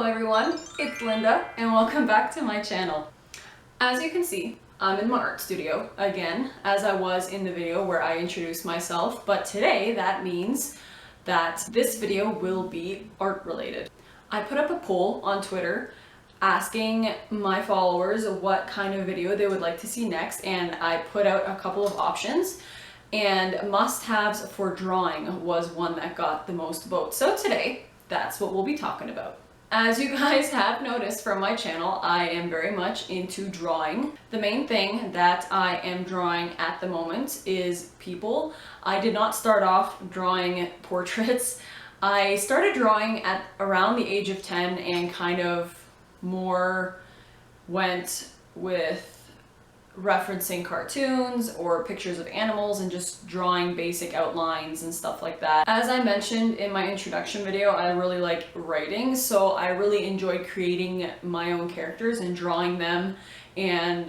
everyone, it's Linda and welcome back to my channel. As you can see, I'm in my art studio again, as I was in the video where I introduced myself, but today that means that this video will be art related. I put up a poll on Twitter asking my followers what kind of video they would like to see next, and I put out a couple of options, and must-haves for drawing was one that got the most votes. So today, that's what we'll be talking about. As you guys have noticed from my channel, I am very much into drawing. The main thing that I am drawing at the moment is people. I did not start off drawing portraits. I started drawing at around the age of 10 and kind of more went with referencing cartoons or pictures of animals and just drawing basic outlines and stuff like that. As I mentioned in my introduction video, I really like writing, so I really enjoyed creating my own characters and drawing them and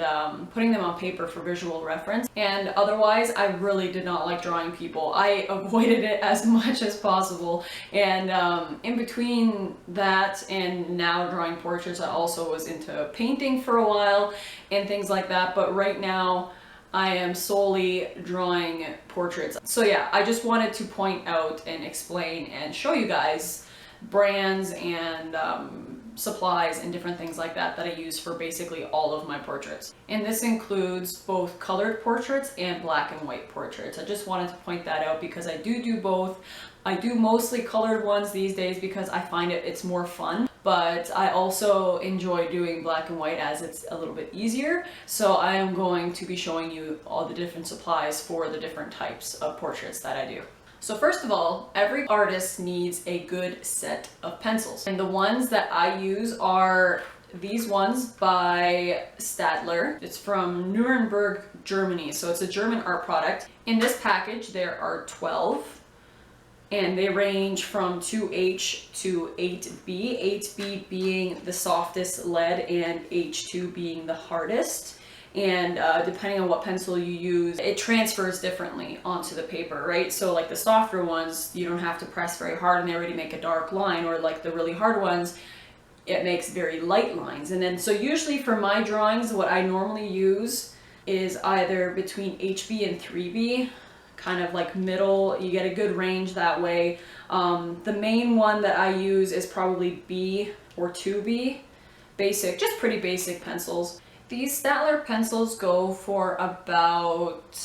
putting them on paper for visual reference. And otherwise, I really did not like drawing people. I avoided it as much as possible. And in between that and now drawing portraits, I also was into painting for a while and things like that. But right now, I am solely drawing portraits. So yeah, I just wanted to point out and explain and show you guys brands and supplies and different things like that that I use for basically all of my portraits. And this includes both colored portraits and black and white portraits. I just wanted to point that out because I do both. I do mostly colored ones these days because I find it's more fun, but I also enjoy doing black and white as it's a little bit easier. So I am going to be showing you all the different supplies for the different types of portraits that I do. So first of all, every artist needs a good set of pencils. And the ones that I use are these ones by Stadler. It's from Nuremberg, Germany. So it's a German art product. In this package, there are 12. And they range from 2H to 8B. 8B being the softest lead and H2 being the hardest. And depending on what pencil you use, it transfers differently onto the paper, right? So like the softer ones, you don't have to press very hard and they already make a dark line, or like the really hard ones, it makes very light lines. And then so usually for my drawings, what I normally use is either between HB and 3B, kind of like middle. You get a good range that way. The main one that I use is probably B or 2B, basic, just pretty basic pencils. These Stadler pencils go for about,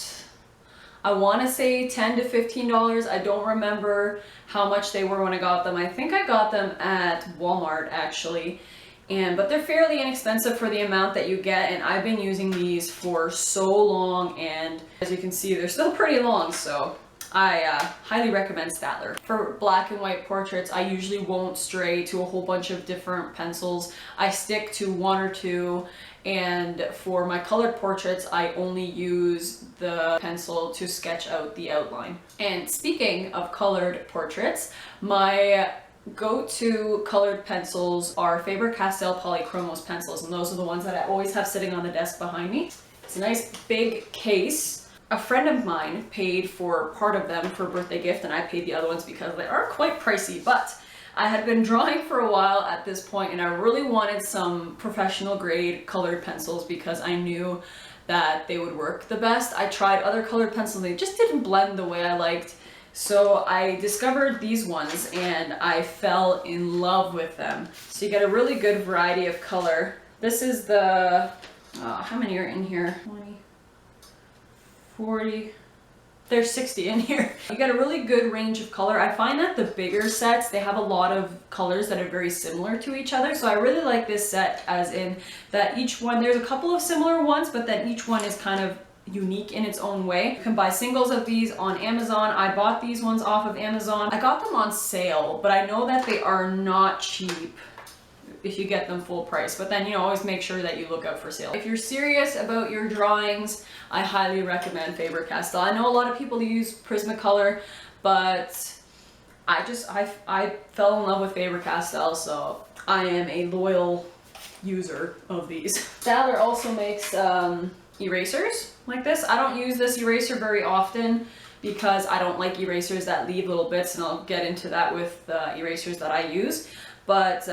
I want to say $10 to $15. I don't remember how much they were when I got them. I think I got them at Walmart actually. But they're fairly inexpensive for the amount that you get, and I've been using these for so long, and as you can see, they're still pretty long, so I highly recommend Stadler. For black and white portraits, I usually won't stray to a whole bunch of different pencils. I stick to one or two, and for my colored portraits, I only use the pencil to sketch out the outline. And speaking of colored portraits, my go-to colored pencils are Faber-Castell Polychromos pencils, and those are the ones that I always have sitting on the desk behind me. It's a nice big case. A friend of mine paid for part of them for a birthday gift, and I paid the other ones because they are quite pricey, but I had been drawing for a while at this point, and I really wanted some professional grade colored pencils because I knew that they would work the best. I tried other colored pencils, they just didn't blend the way I liked. So I discovered these ones and I fell in love with them. So you get a really good variety of color. This is the, how many are in here? 20, 40, there's 60 in here. You get a really good range of color. I find that the bigger sets, they have a lot of colors that are very similar to each other. So I really like this set as in that each one, there's a couple of similar ones, but then each one is kind of unique in its own way. You can buy singles of these on Amazon. I bought these ones off of Amazon. I got them on sale, but I know that they are not cheap if you get them full price, but then, you know, always make sure that you look out for sale. If you're serious about your drawings, I highly recommend Faber-Castell. I know a lot of people use Prismacolor, but I fell in love with Faber-Castell, so I am a loyal user of these. Stadler also makes erasers like this. I don't use this eraser very often because I don't like erasers that leave little bits, and I'll get into that with the erasers that I use. But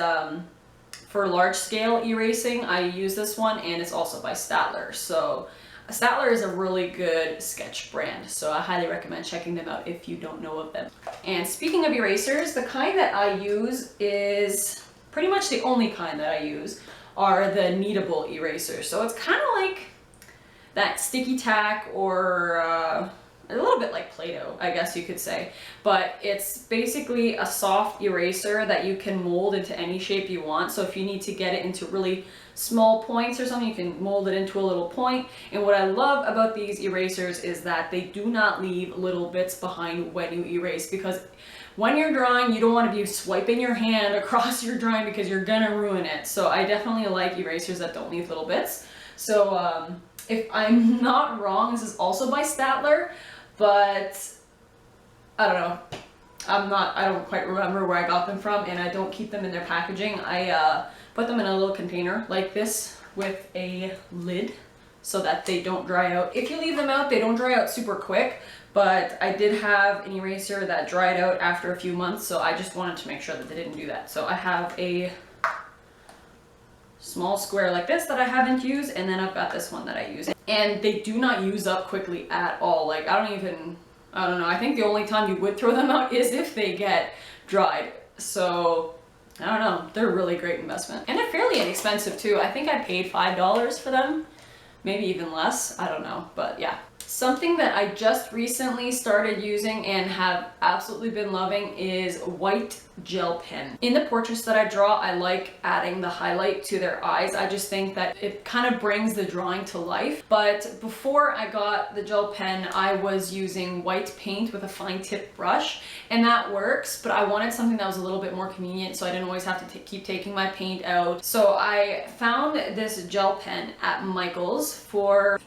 for large scale erasing, I use this one, and it's also by Statler. So Statler is a really good sketch brand, so I highly recommend checking them out if you don't know of them. And speaking of erasers, the kind that I use is pretty much the only kind that I use are the kneadable erasers. So it's kind of like that sticky tack, or a little bit like Play-Doh, I guess you could say. But it's basically a soft eraser that you can mold into any shape you want. So if you need to get it into really small points or something, you can mold it into a little point. And what I love about these erasers is that they do not leave little bits behind when you erase, because when you're drawing, you don't want to be swiping your hand across your drawing because you're gonna ruin it. So I definitely like erasers that don't leave little bits. So if I'm not wrong, this is also by Statler, but I don't know. I don't quite remember where I got them from, and I don't keep them in their packaging. I put them in a little container like this with a lid so that they don't dry out. If you leave them out, they don't dry out super quick, but I did have an eraser that dried out after a few months, so I just wanted to make sure that they didn't do that. So I have a small square like this that I haven't used, and then I've got this one that I use. And they do not use up quickly at all. Like, I don't know, I think the only time you would throw them out is if they get dried. So, I don't know, they're a really great investment. And they're fairly inexpensive too. I think I paid $5 for them, maybe even less, I don't know, but yeah. Something that I just recently started using and have absolutely been loving is white gel pen. In the portraits that I draw, I like adding the highlight to their eyes. I just think that it kind of brings the drawing to life. But before I got the gel pen, I was using white paint with a fine tip brush, and that works, but I wanted something that was a little bit more convenient so I didn't always have to keep taking my paint out. So I found this gel pen at Michael's for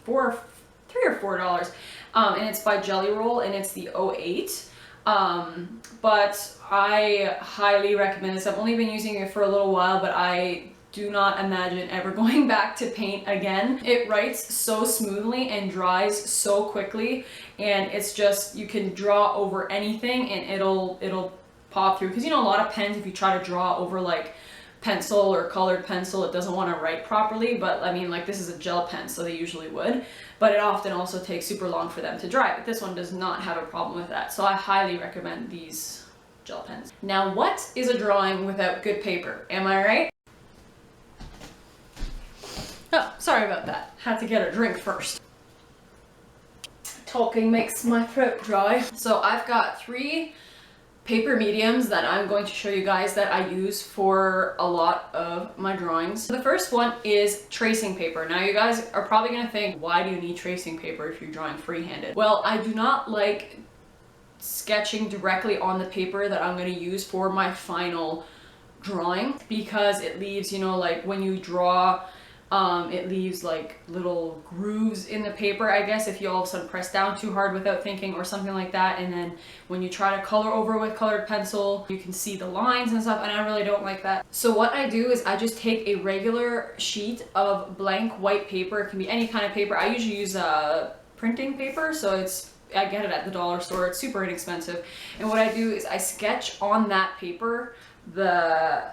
$3 or $4, and it's by Jelly Roll, and it's the 08. But I highly recommend this. I've only been using it for a little while, but I do not imagine ever going back to paint again. It writes so smoothly and dries so quickly, and it's just, you can draw over anything and it'll pop through. Because you know, a lot of pens, if you try to draw over like pencil or colored pencil, it doesn't want to write properly. But I mean, like, this is a gel pen, so they usually would, but it often also takes super long for them to dry. But this one does not have a problem with that, so I highly recommend these gel pens. Now, what is a drawing without good paper? Am I right? Oh, sorry about that. Had to get a drink first. Talking makes my throat dry. So I've got 3 paper mediums that I'm going to show you guys that I use for a lot of my drawings. The first one is tracing paper. Now you guys are probably gonna think, why do you need tracing paper if you're drawing freehanded? Well, I do not like sketching directly on the paper that I'm gonna use for my final drawing, because it leaves, you know, like when you draw, it leaves like little grooves in the paper, I guess, if you all of a sudden press down too hard without thinking or something like that. And then when you try to color over with colored pencil, you can see the lines and stuff, and I really don't like that. So what I do is I just take a regular sheet of blank white paper. It can be any kind of paper. I usually use printing paper, so I get it at the dollar store. It's super inexpensive. And what I do is I sketch on that paper the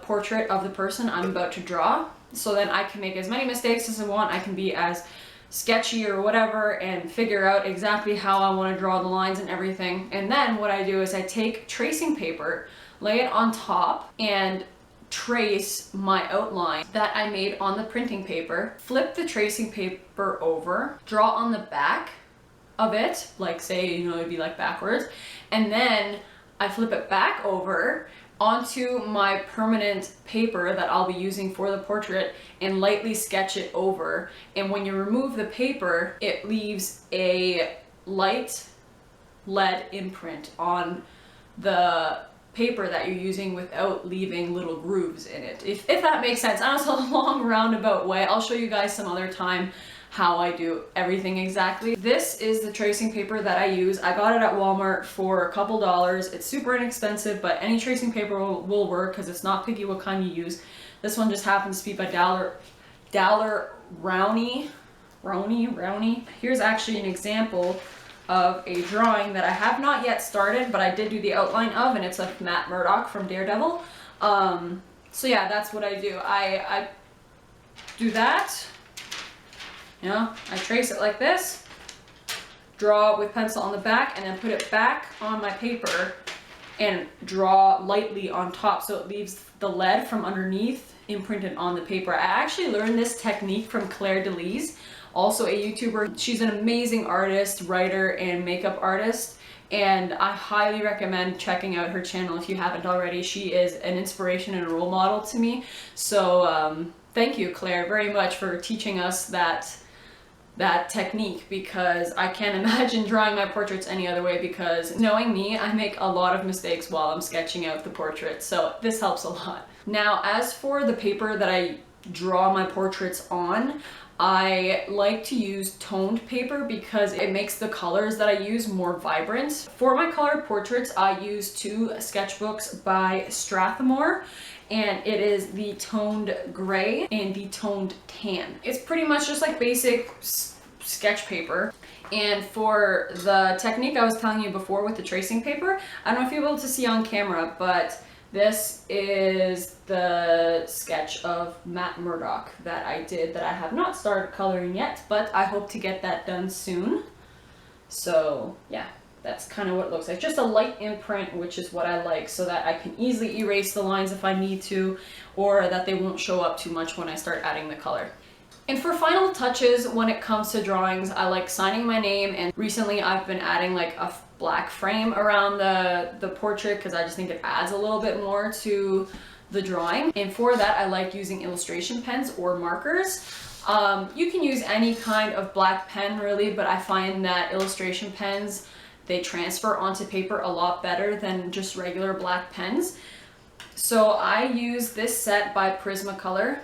portrait of the person I'm about to draw. So then I can make as many mistakes as I want. I can be as sketchy or whatever and figure out exactly how I want to draw the lines and everything. And then what I do is I take tracing paper, lay it on top, and trace my outline that I made on the printing paper, flip the tracing paper over, draw on the back of it, like say, you know, it'd be like backwards, and then I flip it back over onto my permanent paper that I'll be using for the portrait and lightly sketch it over. And when you remove the paper, it leaves a light lead imprint on the paper that you're using without leaving little grooves in it. If that makes sense. I know it's a long roundabout way. I'll show you guys some other time how I do everything exactly. This is the tracing paper that I use. I got it at Walmart for a couple dollars. It's super inexpensive, but any tracing paper will work because it's not picky what kind you use. This one just happens to be by Daler Rowney. Here's actually an example of a drawing that I have not yet started, but I did do the outline of, and it's of Matt Murdock from Daredevil. So yeah, that's what I do. I do that, you know, I trace it like this, draw it with pencil on the back, and then put it back on my paper and draw lightly on top so it leaves the lead from underneath imprinted on the paper. I actually learned this technique from Claire Delise, also a YouTuber. She's an amazing artist, writer, and makeup artist, and I highly recommend checking out her channel if you haven't already. She is an inspiration and a role model to me. So thank you, Claire, very much for teaching us that technique, because I can't imagine drawing my portraits any other way, because knowing me, I make a lot of mistakes while I'm sketching out the portraits, so this helps a lot. Now, as for the paper that I draw my portraits on, I like to use toned paper because it makes the colors that I use more vibrant. For my colored portraits, I use two sketchbooks by Strathmore, and it is the toned gray and the toned tan. It's pretty much just like basic sketch paper. And for the technique I was telling you before with the tracing paper, I don't know if you'll be able to see on camera, but this is the sketch of Matt Murdock that I did that I have not started coloring yet, but I hope to get that done soon. So yeah, that's kind of what it looks like. Just a light imprint, which is what I like, so that I can easily erase the lines if I need to, or that they won't show up too much when I start adding the color. And for final touches, when it comes to drawings, I like signing my name, and recently I've been adding like a black frame around the portrait because I just think it adds a little bit more to the drawing. And for that, I like using illustration pens or markers. You can use any kind of black pen really, but I find that illustration pens, they transfer onto paper a lot better than just regular black pens. So I use this set by Prismacolor,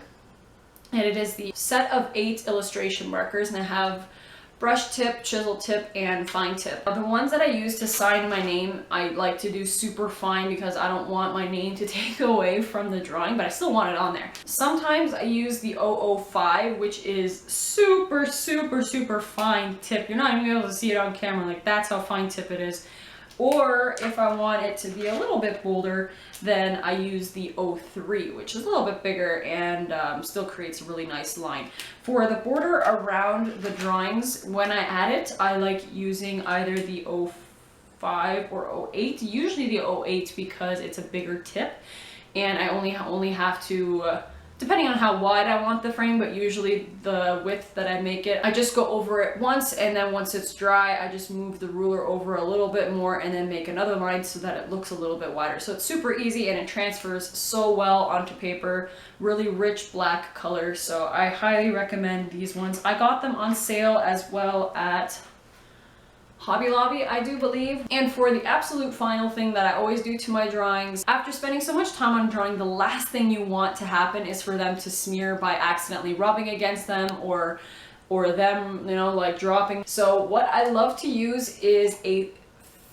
and it is the set of 8 illustration markers, and I have brush tip, chisel tip, and fine tip. The ones that I use to sign my name, I like to do super fine because I don't want my name to take away from the drawing, but I still want it on there. Sometimes I use the 005, which is super, super, super fine tip. You're not even gonna be able to see it on camera, like that's how fine tip it is. Or if I want it to be a little bit bolder, then I use the 03, which is a little bit bigger and still creates a really nice line. For the border around the drawings, when I add it, I like using either the 05 or 08, usually the 08 because it's a bigger tip, and I only have to, depending on how wide I want the frame, but usually the width that I make it, I just go over it once, and then once it's dry, I just move the ruler over a little bit more and then make another line so that it looks a little bit wider. So it's super easy and it transfers so well onto paper, really rich black color. So I highly recommend these ones. I got them on sale as well at Hobby Lobby, I do believe. And for the absolute final thing that I always do to my drawings, after spending so much time on drawing, the last thing you want to happen is for them to smear by accidentally rubbing against them or them, you know, like dropping. So what I love to use is a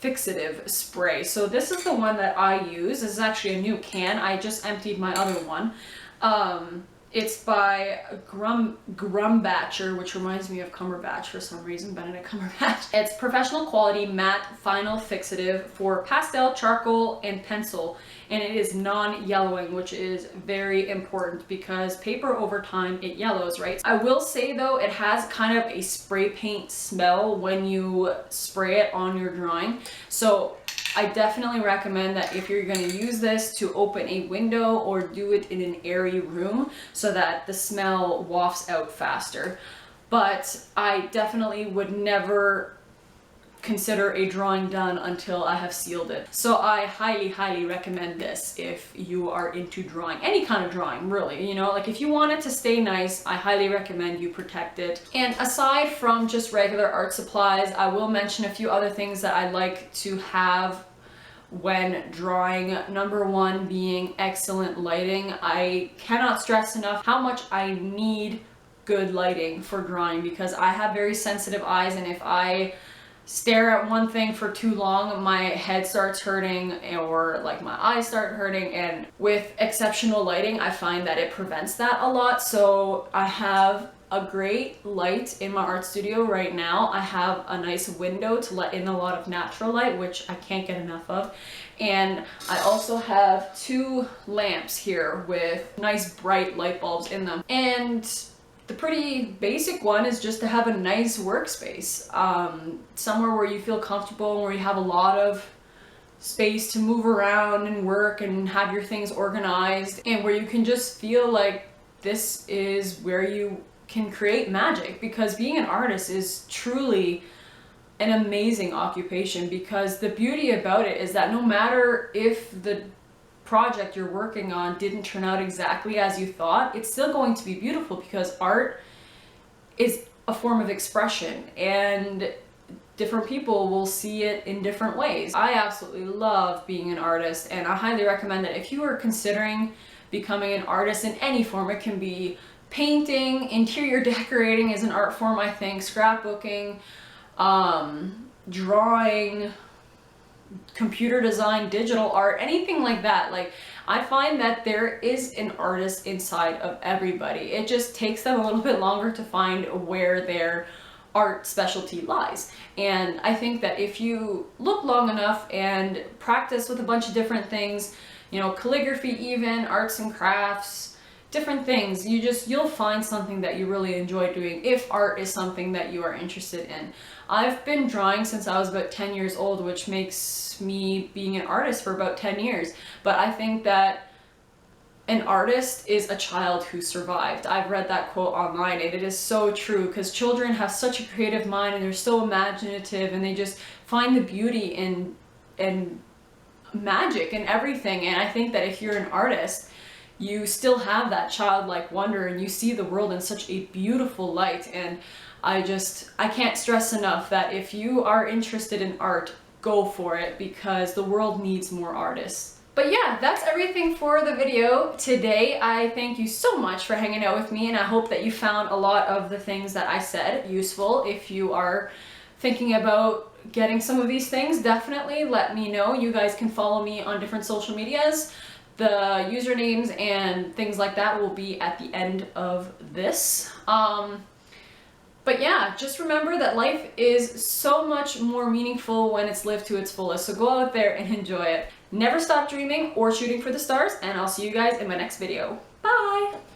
fixative spray. So this is the one that I use. This is actually a new can. I just emptied my other one. It's by Grumbatcher, which reminds me of Cumberbatch for some reason, Benedict Cumberbatch. It's professional quality matte final fixative for pastel, charcoal, and pencil, and it is non-yellowing, which is very important because paper over time, it yellows, right? I will say though, it has kind of a spray paint smell when you spray it on your drawing. So I definitely recommend that if you're going to use this to open a window or do it in an airy room so that the smell wafts out faster. But I definitely would never consider a drawing done until I have sealed it. So I highly, highly recommend this if you are into drawing, any kind of drawing really, you know, like if you want it to stay nice, I highly recommend you protect it. And aside from just regular art supplies, I will mention a few other things that I like to have when drawing. Number one being excellent lighting. I cannot stress enough how much I need good lighting for drawing because I have very sensitive eyes, and if I stare at one thing for too long, my head starts hurting or like my eyes start hurting, and with exceptional lighting, I find that it prevents that a lot. So I have a great light in my art studio right now. I have a nice window to let in a lot of natural light, which I can't get enough of. And I also have 2 lamps here with nice bright light bulbs in them. And the pretty basic one is just to have a nice workspace, somewhere where you feel comfortable, where you have a lot of space to move around and work and have your things organized, and where you can just feel like this is where you can create magic. Because being an artist is truly an amazing occupation, because the beauty about it is that no matter if the project you're working on didn't turn out exactly as you thought, it's still going to be beautiful, because art is a form of expression and different people will see it in different ways. I absolutely love being an artist, and I highly recommend that if you are considering becoming an artist in any form. It can be painting, interior decorating is an art form, I think, scrapbooking, drawing, computer design, digital art, anything like that. Like, I find that there is an artist inside of everybody. It just takes them a little bit longer to find where their art specialty lies. And I think that if you look long enough and practice with a bunch of different things, you know, calligraphy even, arts and crafts, different things, you'll find something that you really enjoy doing if art is something that you are interested in. I've been drawing since I was about 10 years old, which makes me being an artist for about 10 years. But I think that an artist is a child who survived. I've read that quote online and it is so true, because children have such a creative mind and they're so imaginative and they just find the beauty in magic and everything. And I think that if you're an artist, you still have that childlike wonder and you see the world in such a beautiful light. And I can't stress enough that if you are interested in art, go for it, because the world needs more artists. But yeah, that's everything for the video today. I thank you so much for hanging out with me, and I hope that you found a lot of the things that I said useful. If you are thinking about getting some of these things, definitely let me know. You guys can follow me on different social medias. The usernames and things like that will be at the end of this. But yeah, just remember that life is so much more meaningful when it's lived to its fullest. So go out there and enjoy it. Never stop dreaming or shooting for the stars, and I'll see you guys in my next video. Bye!